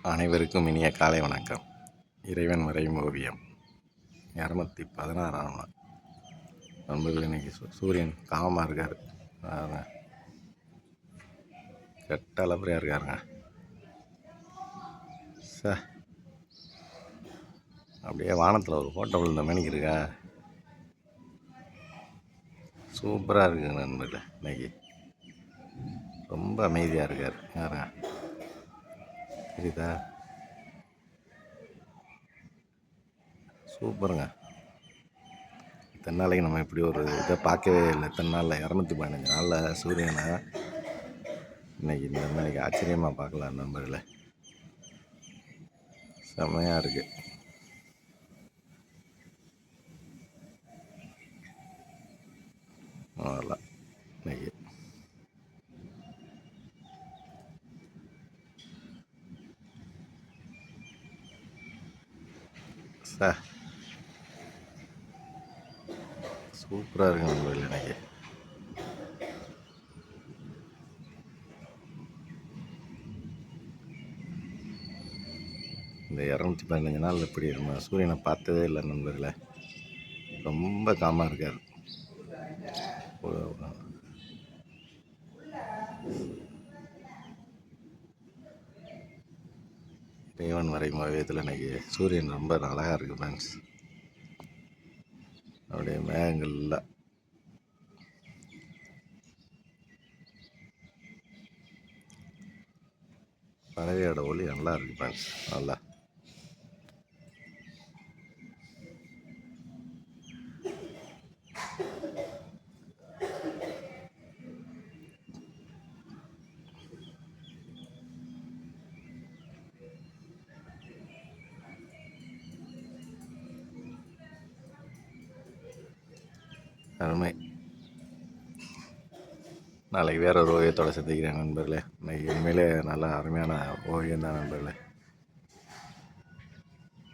அனைவருக்கும் இனிய காலை வணக்கம். இறைவன் வரையும் ஓவியம் 216ஆம் நாள். நண்பர்கள், இன்னைக்கு சூரியன் காமமாக இருக்கார். கெட்ட அளப்பறையாக இருக்காருங்க. அப்படியே வானத்தில் ஒரு ஃபோட்டோ விழுந்த மணிக்கு இருக்கா. சூப்பராக இருக்குங்க நண்பர்களே. இன்னைக்கு ரொம்ப அமைதியாக இருக்கார். யாருங்க தெரியுதா? சூப்பருங்க. இத்தனை நாளைக்கு நம்ம இப்படி ஒரு இதை பார்க்கவே இல்லை. இத்தனை நாளில் 215 நாளில் சூரியனை இன்னைக்கு இந்த மாதிரி ஆச்சரியமாக பார்க்கலாம் நண்பர்களே. செம்மையாக இருக்குது. அதெல்லாம் இன்னைக்கு சூப்பராக இருக்கு நண்பர்கள். இன்னைக்கு இந்த 215 நாள் இப்படி நம்ம சூரியனை பார்த்ததே இல்லை நண்பர்களே. ரொம்ப காமாக இருக்கார். இறைவன் வரையும் ஓவியத்தில் இன்னைக்கு சூரியன் ரொம்ப அழகாக இருக்குது ஃப்ரெண்ட்ஸ். அப்படியே மேகங்கள்ல பறவையோட ஒளி நல்லா இருக்குது ஃப்ரெண்ட்ஸ். நல்லா அருமை. நாளைக்கு வேற ஒரு ஓவியத்தோடு சந்திக்கிறேன் நண்பர்களே. இன்னைக்கு உண்மையிலே நல்லா அருமையான ஓவியம் தான் நண்பர்களே.